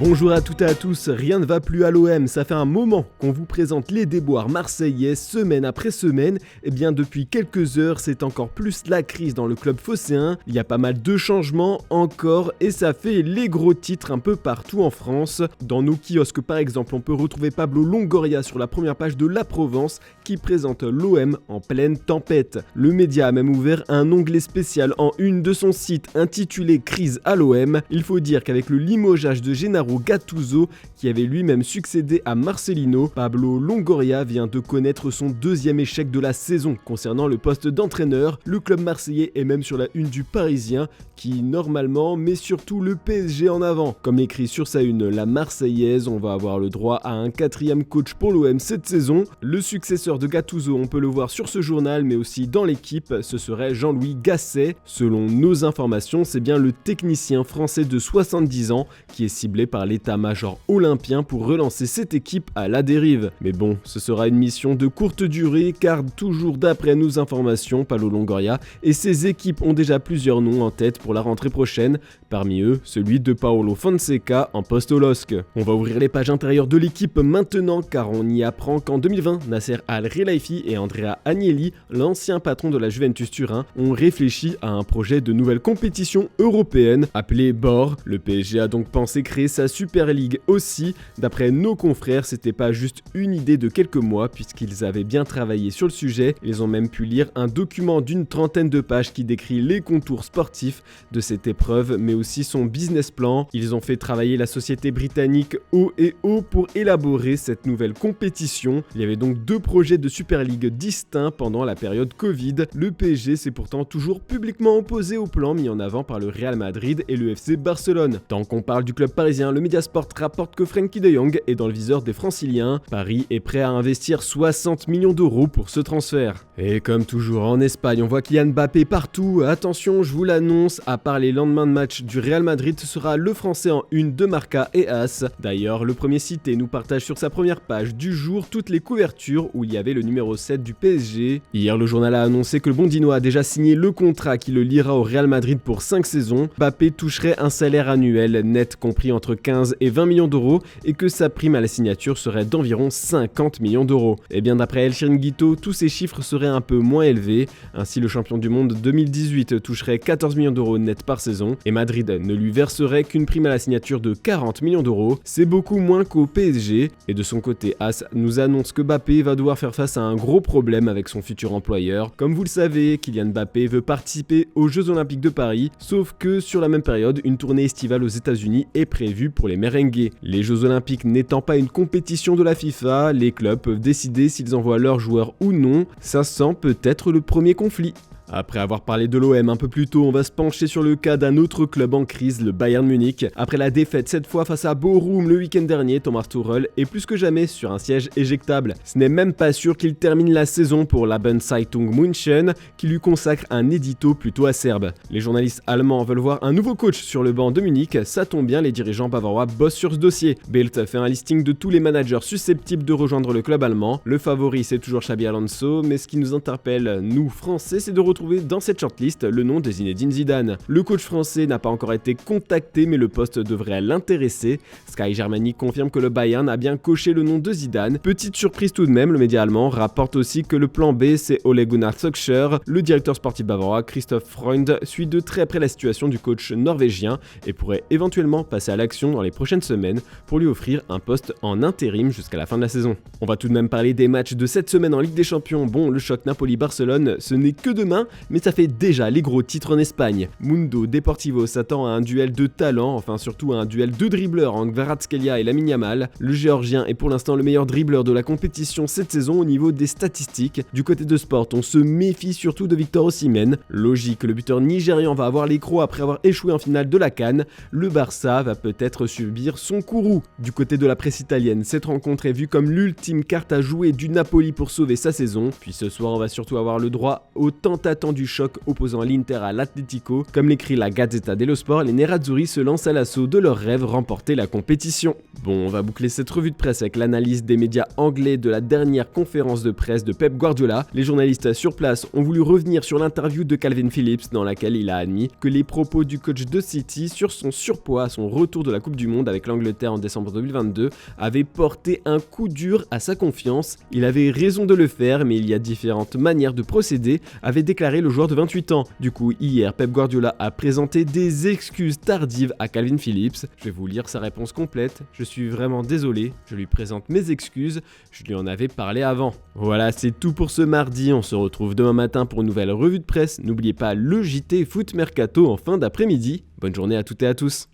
Bonjour à toutes et à tous, rien ne va plus à l'OM, ça fait un moment qu'on vous présente les déboires marseillais semaine après semaine. Et bien depuis quelques heures, c'est encore plus la crise dans le club phocéen. Il y a pas mal de changements encore et ça fait les gros titres un peu partout en France. Dans nos kiosques par exemple, on peut retrouver Pablo Longoria sur la première page de La Provence qui présente l'OM en pleine tempête. Le média a même ouvert un onglet spécial en une de son site intitulé Crise à l'OM. Il faut dire qu'avec le limogeage de Gennaro Gattuso, qui avait lui-même succédé à Marcelino, Pablo Longoria vient de connaître son deuxième échec de la saison concernant le poste d'entraîneur. Le club marseillais est même sur la une du Parisien, qui normalement met surtout le PSG en avant. Comme écrit sur sa une la Marseillaise, on va avoir le droit à un quatrième coach pour l'OM cette saison. Le successeur de Gattuso, on peut le voir sur ce journal, mais aussi dans l'équipe, ce serait Jean-Louis Gasset. Selon nos informations, c'est bien le technicien français de 70 ans qui est ciblé par l'état-major olympien pour relancer cette équipe à la dérive. Mais bon, ce sera une mission de courte durée car toujours d'après nos informations, Pablo Longoria et ses équipes ont déjà plusieurs noms en tête pour la rentrée prochaine, parmi eux celui de Paulo Fonseca en poste au LOSC. On va ouvrir les pages intérieures de l'équipe maintenant car on y apprend qu'en 2020, Nasser Al-Khelaifi et Andrea Agnelli, l'ancien patron de la Juventus Turin, ont réfléchi à un projet de nouvelle compétition européenne appelée BOR. Le PSG a donc pensé créer sa Super League aussi. D'après nos confrères, c'était pas juste une idée de quelques mois puisqu'ils avaient bien travaillé sur le sujet. Ils ont même pu lire un document d'une trentaine de pages qui décrit les contours sportifs de cette épreuve mais aussi son business plan. Ils ont fait travailler la société britannique O&O pour élaborer cette nouvelle compétition. Il y avait donc deux projets de Super League distincts pendant la période Covid. Le PSG s'est pourtant toujours publiquement opposé au plan mis en avant par le Real Madrid et le FC Barcelone. Tant qu'on parle du club parisien, le Mediasport rapporte que Frenkie de Jong est dans le viseur des Franciliens. Paris est prêt à investir 60 millions d'euros pour ce transfert. Et comme toujours en Espagne, on voit Kylian Mbappé partout. Attention, je vous l'annonce, à part les lendemains de match du Real Madrid, ce sera le français en une de Marca et As. D'ailleurs, le premier cité nous partage sur sa première page du jour toutes les couvertures où il y avait le numéro 7 du PSG. Hier, le journal a annoncé que le Bondinois a déjà signé le contrat qui le liera au Real Madrid pour 5 saisons. Mbappé toucherait un salaire annuel net compris entre 15 et 20 millions d'euros et que sa prime à la signature serait d'environ 50 millions d'euros. Et bien d'après El Chiringuito, tous ces chiffres seraient un peu moins élevés. Ainsi, le champion du monde 2018 toucherait 14 millions d'euros net par saison et Madrid ne lui verserait qu'une prime à la signature de 40 millions d'euros. C'est beaucoup moins qu'au PSG. Et de son côté, As nous annonce que Mbappé va devoir faire face à un gros problème avec son futur employeur. Comme vous le savez, Kylian Mbappé veut participer aux Jeux Olympiques de Paris, sauf que sur la même période, une tournée estivale aux États-Unis est prévue pour les merengues. Les Jeux Olympiques n'étant pas une compétition de la FIFA, les clubs peuvent décider s'ils envoient leurs joueurs ou non. Ça sent peut-être le premier conflit. Après avoir parlé de l'OM un peu plus tôt, on va se pencher sur le cas d'un autre club en crise, le Bayern Munich. Après la défaite cette fois face à Bochum le week-end dernier, Thomas Tuchel est plus que jamais sur un siège éjectable. Ce n'est même pas sûr qu'il termine la saison pour la Zeitung München, qui lui consacre un édito plutôt acerbe. Les journalistes allemands veulent voir un nouveau coach sur le banc de Munich, ça tombe bien, les dirigeants bavarois bossent sur ce dossier. Bild fait un listing de tous les managers susceptibles de rejoindre le club allemand. Le favori c'est toujours Xabi Alonso, mais ce qui nous interpelle, nous Français, c'est de retrouver dans cette shortlist le nom de Zinedine Zidane. Le coach français n'a pas encore été contacté mais le poste devrait l'intéresser. Sky Germany confirme que le Bayern a bien coché le nom de Zidane. Petite surprise tout de même, le média allemand rapporte aussi que le plan B c'est Ole Gunnar Solskjaer. Le directeur sportif bavarois Christoph Freund suit de très près la situation du coach norvégien et pourrait éventuellement passer à l'action dans les prochaines semaines pour lui offrir un poste en intérim jusqu'à la fin de la saison. On va tout de même parler des matchs de cette semaine en Ligue des Champions. Bon, le choc Napoli-Barcelone, ce n'est que demain, mais ça fait déjà les gros titres en Espagne. Mundo Deportivo s'attend à un duel de talent, enfin surtout à un duel de dribbleurs entre Kvaratskhelia et Lamine Yamal. Le géorgien est pour l'instant le meilleur dribbleur de la compétition cette saison au niveau des statistiques. Du côté de Sport, on se méfie surtout de Victor Osimhen. Logique, le buteur nigérian va avoir les crocs après avoir échoué en finale de la CAN. Le Barça va peut-être subir son courroux. Du côté de la presse italienne, cette rencontre est vue comme l'ultime carte à jouer du Napoli pour sauver sa saison. Puis ce soir, on va surtout avoir le droit aux tentatives l'attendu choc opposant l'Inter à l'Atlético. Comme l'écrit la Gazzetta dello Sport, les Nerazzurri se lancent à l'assaut de leur rêve, remporter la compétition. Bon, on va boucler cette revue de presse avec l'analyse des médias anglais de la dernière conférence de presse de Pep Guardiola. Les journalistes sur place ont voulu revenir sur l'interview de Calvin Phillips dans laquelle il a admis que les propos du coach de City sur son surpoids à son retour de la Coupe du Monde avec l'Angleterre en décembre 2022 avaient porté un coup dur à sa confiance. Il avait raison de le faire, mais il y a différentes manières de procéder, avait déclaré le joueur de 28 ans. Du coup, hier, Pep Guardiola a présenté des excuses tardives à Calvin Phillips. Je vais vous lire sa réponse complète. Je suis vraiment désolé, je lui présente mes excuses, je lui en avais parlé avant. Voilà, c'est tout pour ce mardi, on se retrouve demain matin pour une nouvelle revue de presse. N'oubliez pas le JT Foot Mercato en fin d'après-midi. Bonne journée à toutes et à tous.